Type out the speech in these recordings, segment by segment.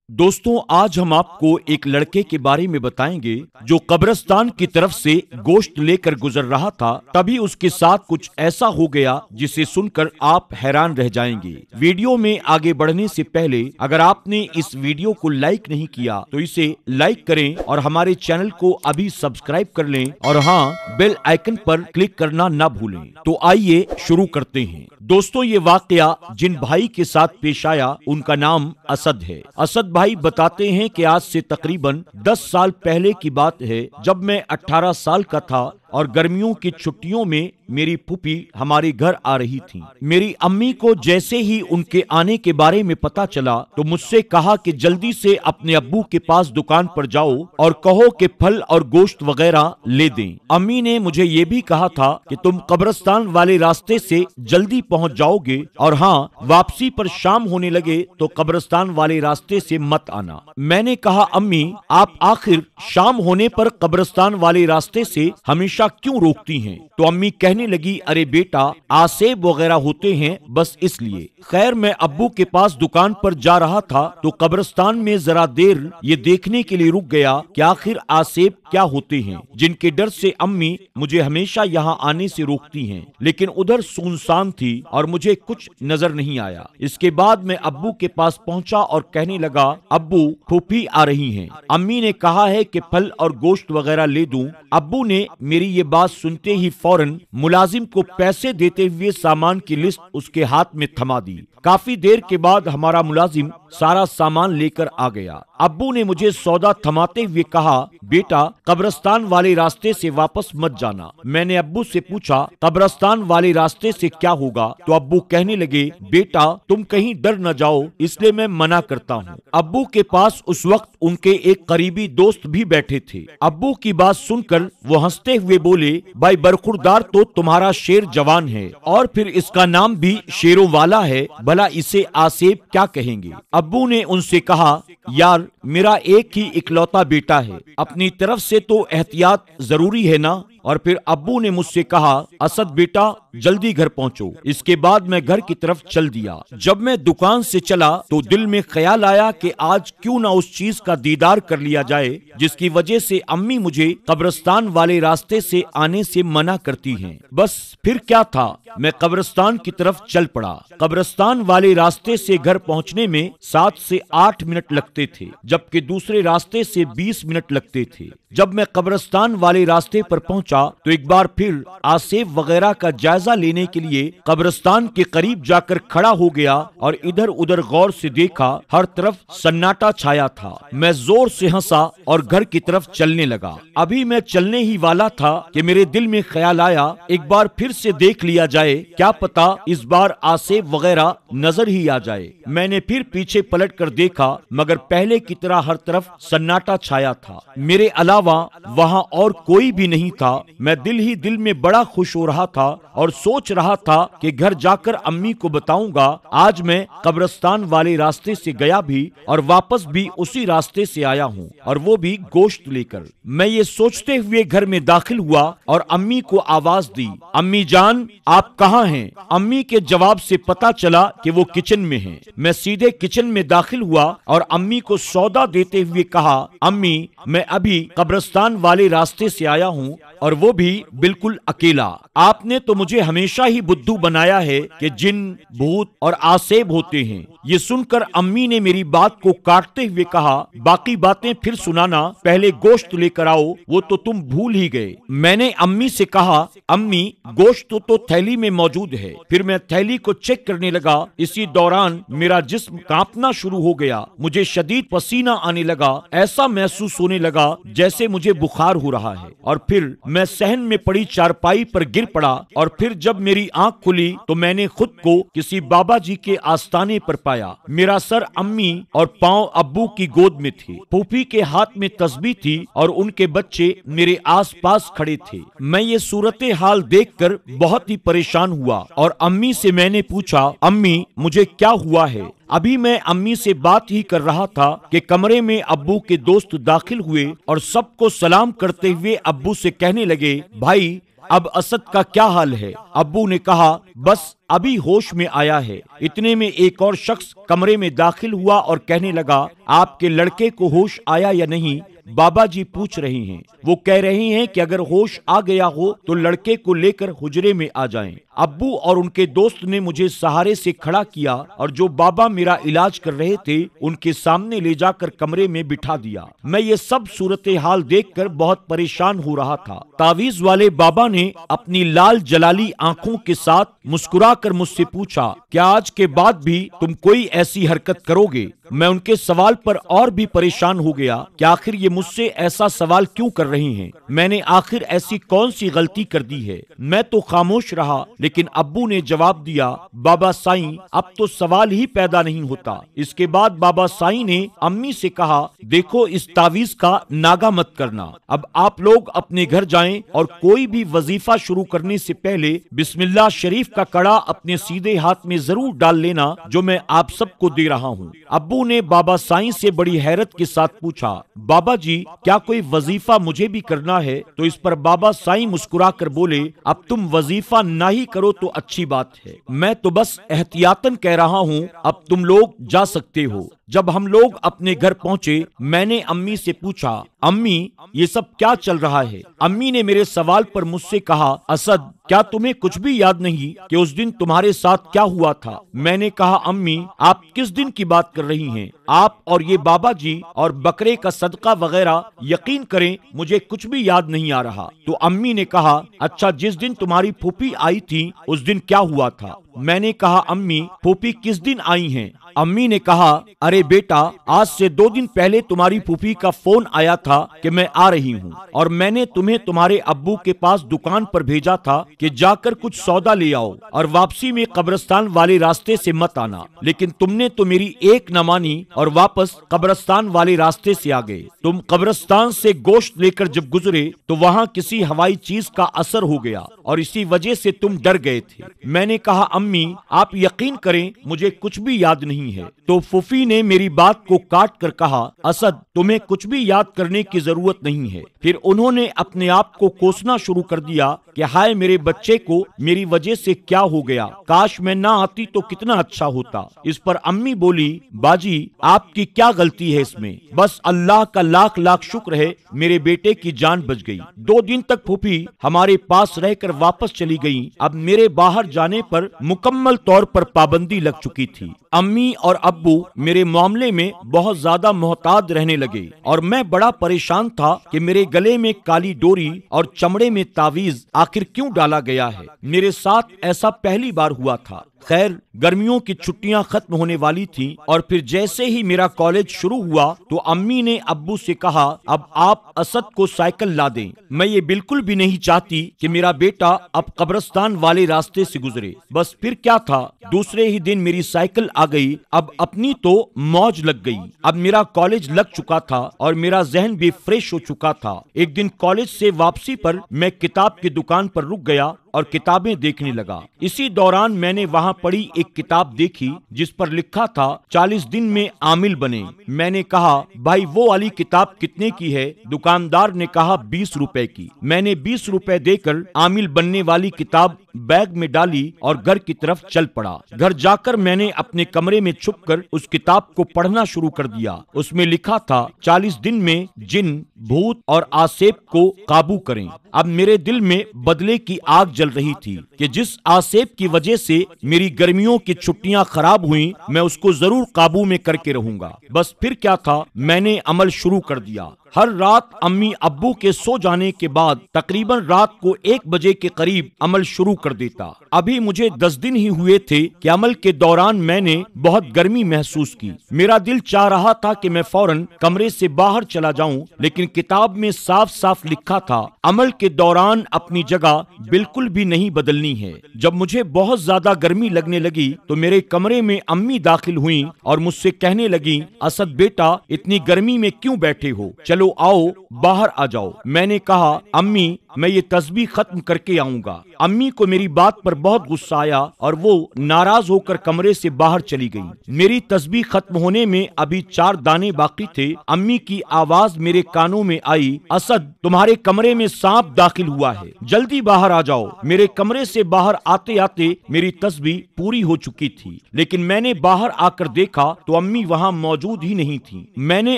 दोस्तों, आज हम आपको एक लड़के के बारे में बताएंगे जो कब्रिस्तान की तरफ से गोश्त लेकर गुजर रहा था। तभी उसके साथ कुछ ऐसा हो गया जिसे सुनकर आप हैरान रह जाएंगे। वीडियो में आगे बढ़ने से पहले अगर आपने इस वीडियो को लाइक नहीं किया तो इसे लाइक करें और हमारे चैनल को अभी सब्सक्राइब कर लें और हाँ, बेल आइकन पर क्लिक करना ना भूलें। तो आइए शुरू करते हैं। दोस्तों, ये वाकया जिन भाई के साथ पेश आया उनका नाम असद है। असद भाई बताते हैं कि आज से तकरीबन 10 साल पहले की बात है, जब मैं 18 साल का था और गर्मियों की छुट्टियों में मेरी फूफी हमारे घर आ रही थी। मेरी अम्मी को जैसे ही उनके आने के बारे में पता चला तो मुझसे कहा कि जल्दी से अपने अब्बू के पास दुकान पर जाओ और कहो कि फल और गोश्त वगैरह ले दें। अम्मी ने मुझे ये भी कहा था कि तुम कब्रिस्तान वाले रास्ते से जल्दी पहुंच जाओगे और हाँ, वापसी पर शाम होने लगे तो कब्रिस्तान वाले रास्ते से मत आना। मैंने कहा, अम्मी आप आखिर शाम होने पर कब्रिस्तान वाले रास्ते से हमेशा क्यों रोकती हैं? तो अम्मी कहने लगी, अरे बेटा, आसेब वगैरह होते हैं बस इसलिए। खैर, मैं अब्बू के पास दुकान पर जा रहा था तो कब्रिस्तान में जरा देर ये देखने के लिए रुक गया कि आखिर आसेब क्या होते हैं, जिनके डर से अम्मी मुझे हमेशा यहाँ आने से रोकती हैं। लेकिन उधर सुनसान थी और मुझे कुछ नजर नहीं आया। इसके बाद मैं अब्बू के पास पहुंचा और कहने लगा, अब्बू फूफी आ रही हैं, अम्मी ने कहा है कि फल और गोश्त वगैरह ले दूं। अब्बू ने मेरी ये बात सुनते ही फौरन मुलाजिम को पैसे देते हुए सामान की लिस्ट उसके हाथ में थमा दी। काफी देर के बाद हमारा मुलाजिम सारा सामान लेकर आ गया। अब्बू ने मुझे सौदा थमाते हुए कहा, बेटा कब्रिस्तान वाले रास्ते से वापस मत जाना। मैंने अब्बू से पूछा, कब्रिस्तान वाले रास्ते से क्या होगा? तो अब्बू कहने लगे, बेटा तुम कहीं डर न जाओ इसलिए मैं मना करता हूँ। अब्बू के पास उस वक्त उनके एक करीबी दोस्त भी बैठे थे। अब्बू की बात सुनकर वो हंसते हुए बोले, भाई बरखुरदार तो तुम्हारा शेर जवान है और फिर इसका नाम भी शेरों वाला है, भला इसे आसेब क्या कहेंगे? अब्बू ने उनसे कहा, यार मेरा एक ही इकलौता बेटा है, अपनी तरफ से तो एहतियात जरूरी है ना। और फिर अब्बू ने मुझसे कहा, असद बेटा जल्दी घर पहुंचो। इसके बाद मैं घर की तरफ चल दिया। जब मैं दुकान से चला तो दिल में ख्याल आया कि आज क्यों ना उस चीज का दीदार कर लिया जाए जिसकी वजह से अम्मी मुझे कब्रिस्तान वाले रास्ते से आने से मना करती हैं। बस फिर क्या था, मैं कब्रिस्तान की तरफ चल पड़ा। कब्रिस्तान वाले रास्ते से घर पहुंचने में 7 से 8 मिनट लगते थे, जबकि दूसरे रास्ते से 20 मिनट लगते थे। जब मैं कब्रिस्तान वाले रास्ते पर पहुंचा तो एक बार फिर आसेब वगैरह का जायजा लेने के लिए कब्रिस्तान के करीब जाकर खड़ा हो गया और इधर उधर गौर से देखा। हर तरफ सन्नाटा छाया था। मैं जोर से हंसा और घर की तरफ चलने लगा। अभी मैं चलने ही वाला था कि मेरे दिल में ख्याल आया, एक बार फिर से देख लिया जाए, क्या पता इस बार आसेब वगैरह नजर ही आ जाए। मैंने फिर पीछे पलट कर देखा, मगर पहले की तरह हर तरफ सन्नाटा छाया था। मेरे अलावा वहाँ और कोई भी नहीं था। मैं दिल ही दिल में बड़ा खुश हो रहा था और सोच रहा था कि घर जाकर अम्मी को बताऊंगा आज मैं कब्रिस्तान वाले रास्ते से गया भी और वापस भी उसी रास्ते से आया हूँ, और वो भी गोश्त लेकर। मैं ये सोचते हुए घर में दाखिल हुआ और अम्मी को आवाज दी, अम्मी जान आप कहाँ हैं? अम्मी के जवाब से पता चला कि वो किचन में हैं। मैं सीधे किचन में दाखिल हुआ और अम्मी को सौदा देते हुए कहा, अम्मी मैं अभी कब्रिस्तान वाले रास्ते से आया हूँ और वो भी बिल्कुल अकेला। आपने तो मुझे हमेशा ही बुद्धू बनाया है कि जिन, भूत और आसेब होते हैं। ये सुनकर अम्मी ने मेरी बात को काटते हुए कहा, बाकी बातें फिर सुनाना, पहले गोश्त लेकर आओ, वो तो तुम भूल ही गए। मैंने अम्मी से कहा, अम्मी गोश्त तो थैली में मौजूद है। फिर मैं थैली को चेक करने लगा। इसी दौरान मेरा जिस्म कांपना शुरू हो गया। मुझे शदीद पसीना आने लगा। ऐसा महसूस होने लगा जैसे मुझे बुखार हो रहा है। और फिर मैं सहन में पड़ी चारपाई पर गिर पड़ा और फिर जब मेरी आंख खुली तो मैंने खुद को किसी बाबा जी के आस्थाने पर पाया। मेरा सर अम्मी और पांव अब्बू की गोद में थे। फूफी के हाथ में तस्बीह थी और उनके बच्चे मेरे आस पास खड़े थे। मैं ये सूरत हाल देखकर बहुत ही परेशान हुआ और अम्मी से मैंने पूछा, अम्मी मुझे क्या हुआ है? अभी मैं अम्मी से बात ही कर रहा था कि कमरे में अब्बू के दोस्त दाखिल हुए और सबको सलाम करते हुए अब्बू से कहने लगे, भाई اب اسد کا کیا حال ہے؟ ابو نے کہا بس ابھی ہوش میں آیا ہے۔ اتنے میں ایک اور شخص کمرے میں داخل ہوا اور کہنے لگا آپ کے لڑکے کو ہوش آیا یا نہیں؟ بابا جی پوچھ رہی ہیں۔ وہ کہہ رہی ہیں کہ اگر ہوش آ گیا ہو تو لڑکے کو لے کر حجرے میں آ جائیں۔ ابو اور ان کے دوست نے مجھے سہارے سے کھڑا کیا اور جو بابا میرا علاج کر رہے تھے ان کے سامنے لے جا کر کمرے میں بٹھا دیا۔ میں یہ سب صورتحال دیکھ کر بہت پریشان ہو رہا تھا۔ تعویذ والے بابا نے اپنی لال جلالی آنکھوں کے ساتھ مسکرا کر مجھ سے پوچھا کیا آج کے بعد بھی تم کوئی ایسی حرکت کرو گے؟ میں ان کے سوال پر اور بھی پریشان ہو گیا کہ آخر یہ مجھ سے ایسا سوال کیوں کر رہی ہیں؟ میں نے آخر ایسی کون سی غلطی کر دی ہے؟ میں تو خاموش رہا، لیکن ابو نے جواب دیا بابا سائیں اب تو سوال ہی پیدا نہیں ہوتا۔ اس کے بعد بابا سائیں نے امی سے کہا دیکھو اس تعویذ کا ناغہ مت کرنا، اب آپ لوگ اپنے گھر جائیں اور کوئی بھی وظیفہ شروع کرنے سے پہلے بسم اللہ شریف کا کڑا اپنے سیدھے ہاتھ میں ضرور ڈال لینا جو میں آپ سب کو دے رہا ہوں۔ ابو نے بابا سائیں سے بڑی حیرت کے ساتھ پوچھا بابا جی کیا کوئی وظیفہ مجھے بھی کرنا ہے؟ تو اس پر بابا سائیں مسکرا کر بولے اب تم وظیفہ نہ ہی کرو تو اچھی بات ہے، میں تو بس احتیاطاً کہہ رہا ہوں، اب تم لوگ جا سکتے ہو۔ جب ہم لوگ اپنے گھر پہنچے میں نے امی سے پوچھا امی یہ سب کیا چل رہا ہے؟ امی نے میرے سوال پر مجھ سے کہا اسد کیا تمہیں کچھ بھی یاد نہیں کہ اس دن تمہارے ساتھ کیا ہوا تھا؟ میں نے کہا امی آپ کس دن کی بات کر رہی ہیں؟ آپ اور یہ بابا جی اور بکرے کا صدقہ وغیرہ یقین کریں مجھے کچھ بھی یاد نہیں آ رہا۔ تو امی نے کہا اچھا جس دن تمہاری پھوپھی آئی تھی اس دن کیا ہوا تھا؟ میں نے کہا امی پھوپھی کس دن آئی ہیں؟ امی نے کہا ارے بیٹا آج سے 2 دن پہلے تمہاری پھوپھی کا فون آیا تھا کہ میں آ رہی ہوں اور میں نے تمہیں تمہارے ابو کے پاس دکان پر بھیجا تھا کہ جا کر کچھ سودا لے آؤ اور واپسی میں قبرستان والے راستے سے مت آنا، لیکن تم نے تو میری ایک نہ مانی اور واپس قبرستان والے راستے سے آ گئے۔ تم قبرستان سے گوشت لے کر جب گزرے تو وہاں کسی ہوائی چیز کا اثر ہو گیا اور اسی وجہ سے تم ڈر گئے تھے۔ میں نے کہا امی آپ یقین کریں مجھے کچھ بھی یاد نہیں ہے۔ تو پھوپھی نے میری بات کو کاٹ کر کہا اسد تمہیں کچھ بھی یاد کرنے کی ضرورت نہیں ہے۔ پھر انہوں نے اپنے آپ کو کوسنا شروع کر دیا کہ ہائے میرے بچے کو میری وجہ سے کیا ہو گیا، کاش میں نہ آتی تو کتنا اچھا ہوتا۔ اس پر امی بولی باجی آپ کی کیا غلطی ہے اس میں، بس اللہ کا لاکھ لاکھ شکر ہے میرے بیٹے کی جان بچ گئی۔ 2 دن تک پھوپھی ہمارے پاس رہ کر واپس چلی گئی۔ اب میرے باہر جانے پر مکمل طور پر پابندی لگ چکی تھی۔ امی اور ابو میرے معاملے میں بہت زیادہ محتاط رہنے لگے اور میں بڑا پریشان تھا کہ میرے گلے میں کالی ڈوری اور چمڑے میں تعویذ آخر کیوں ڈالا گیا ہے۔ میرے ساتھ ایسا پہلی بار ہوا تھا۔ خیر گرمیوں کی چھٹیاں ختم ہونے والی تھیں اور پھر جیسے ہی میرا کالج شروع ہوا تو امی نے ابو سے کہا اب آپ اسد کو سائیکل لا دیں۔ میں یہ بالکل بھی نہیں چاہتی کہ میرا بیٹا اب قبرستان والے راستے سے گزرے۔ بس پھر کیا تھا، دوسرے ہی دن میری سائیکل آ گئی۔ اب اپنی تو موج لگ گئی۔ اب میرا کالج لگ چکا تھا اور میرا ذہن بھی فریش ہو چکا تھا۔ ایک دن کالج سے واپسی پر میں کتاب کی دکان پر رک گیا اور کتابیں دیکھنے لگا۔ اسی دوران میں نے وہاں پڑھی ایک کتاب دیکھی جس پر لکھا تھا 40 دن میں عامل بنے۔ میں نے کہا بھائی وہ والی کتاب کتنے کی ہے؟ دکاندار نے کہا 20 روپے کی۔ میں نے 20 روپے دے کر عامل بننے والی کتاب بیگ میں ڈالی اور گھر کی طرف چل پڑا۔ گھر جا کر میں نے اپنے کمرے میں چھپ کر اس کتاب کو پڑھنا شروع کر دیا۔ اس میں لکھا تھا 40 دن میں جن، بھوت اور آسیب کو قابو کریں۔ اب میرے دل میں بدلے کی آگ جل رہی تھی کہ جس آسیب کی وجہ سے میری گرمیوں کی چھٹیاں خراب ہوئیں میں اس کو ضرور قابو میں کر کے رہوں گا۔ بس پھر کیا تھا، میں نے عمل شروع کر دیا۔ ہر رات امی ابو کے سو جانے کے بعد تقریباً رات کو 1 بجے کے قریب عمل شروع کر دیتا۔ ابھی مجھے 10 دن ہی ہوئے تھے کہ عمل کے دوران میں نے بہت گرمی محسوس کی۔ میرا دل چاہ رہا تھا کہ میں فوراً کمرے سے باہر چلا جاؤں، لیکن کتاب میں صاف صاف لکھا تھا عمل کے دوران اپنی جگہ بالکل بھی نہیں بدلنی ہے۔ جب مجھے بہت زیادہ گرمی لگنے لگی تو میرے کمرے میں امی داخل ہوئیں اور مجھ سے کہنے لگیں اسد بیٹا اتنی گرمی میں کیوں بیٹھے ہو، چلو آؤ باہر آ جاؤ۔ میں نے کہا امی मैं ये तस्बीह खत्म करके आऊंगा। अम्मी को मेरी बात पर बहुत गुस्सा आया और वो नाराज होकर कमरे से बाहर चली गई। मेरी तस्बीह खत्म होने में अभी 4 दाने बाकी थे। अम्मी की आवाज मेरे कानों में आई, असद तुम्हारे कमरे में सांप दाखिल हुआ है, जल्दी बाहर आ जाओ। मेरे कमरे से बाहर आते आते मेरी तस्बीह पूरी हो चुकी थी, लेकिन मैंने बाहर आकर देखा तो अम्मी वहाँ मौजूद ही नहीं थी। मैंने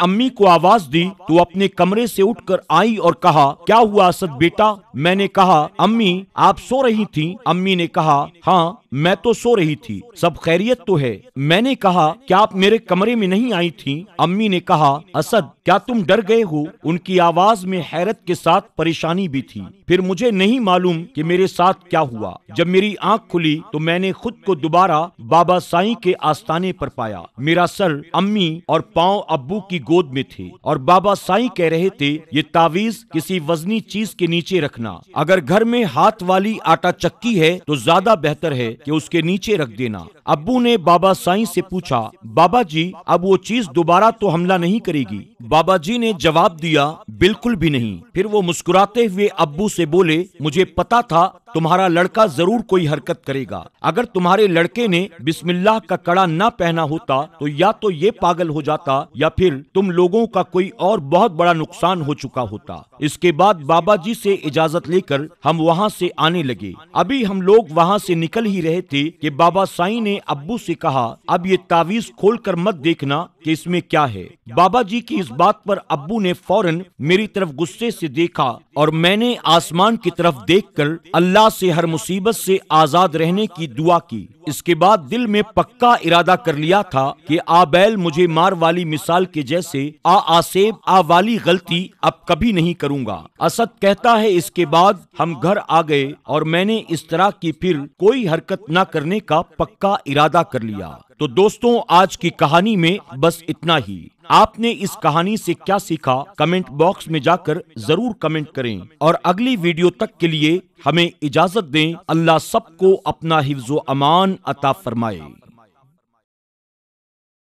अम्मी को आवाज दी तो अपने कमरे से उठकर आई और कहा, क्या हुआ असद बेटा? मैंने कहा, अम्मी आप सो रही थी। अम्मी ने कहा, हाँ मैं तो सो रही थी, सब खैरियत तो है। मैंने कहा, क्या आप मेरे कमरे में नहीं आई थी? अम्मी ने कहा, असद क्या तुम डर गए हो? उनकी आवाज में हैरत के साथ परेशानी भी थी। फिर मुझे नहीं मालूम कि मेरे साथ क्या हुआ। जब मेरी आंख खुली तो मैंने खुद को दोबारा बाबा साईं के आस्ताने पर पाया। मेरा सर अम्मी और पांव अब्बू की गोद में थे और बाबा साईं कह रहे थे, ये तावीज किसी वजनी चीज के नीचे रखना। अगर घर में हाथ वाली आटा चक्की है तो ज्यादा बेहतर है कि उसके नीचे रख देना। अब्बू ने बाबा साईं से पूछा, बाबा जी अब वो चीज दोबारा तो हमला नहीं करेगी? बाबा जी ने जवाब दिया, बिल्कुल भी नहीं। फिर वो मुस्कुराते हुए अब्बू से बोले, मुझे पता था तुम्हारा लड़का जरूर कोई हरकत करेगा। अगर तुम्हारे लड़के ने बिस्मिल्लाह का कड़ा ना पहना होता तो या तो ये पागल हो जाता या फिर तुम लोगों का कोई और बहुत बड़ा नुकसान हो चुका होता। इसके बाद बाबा जी से इजाजत लेकर हम वहाँ से आने लगे। अभी हम लोग वहाँ से निकल ही रहे थे कि बाबा साईं ने अब्बू से कहा, अब ये तावीज खोल कर मत देखना कि इसमें क्या है। बाबा जी की इस बात पर अब्बू ने फौरन मेरी तरफ गुस्से से देखा और मैंने आसमान की तरफ देखकर अल्लाह से हर मुसीबत से आजाद रहने की दुआ की। इसके बाद दिल में पक्का इरादा कर लिया था कि आबैल मुझे मार वाली मिसाल के जैसे आसेब वाली गलती अब कभी नहीं करूंगा। असद कहता है, इसके बाद हम घर आ गए और मैंने इस तरह की फिर कोई हरकत न करने का पक्का इरादा कर लिया। तो दोस्तों आज की कहानी में बस इतना ही। आपने इस कहानी से क्या सीखा कमेंट बॉक्स में जाकर जरूर कमेंट करें और अगली वीडियो तक के लिए हमें इजाजत दें। अल्लाह सबको अपना हिफ्ज़ो अमान अता फरमाए।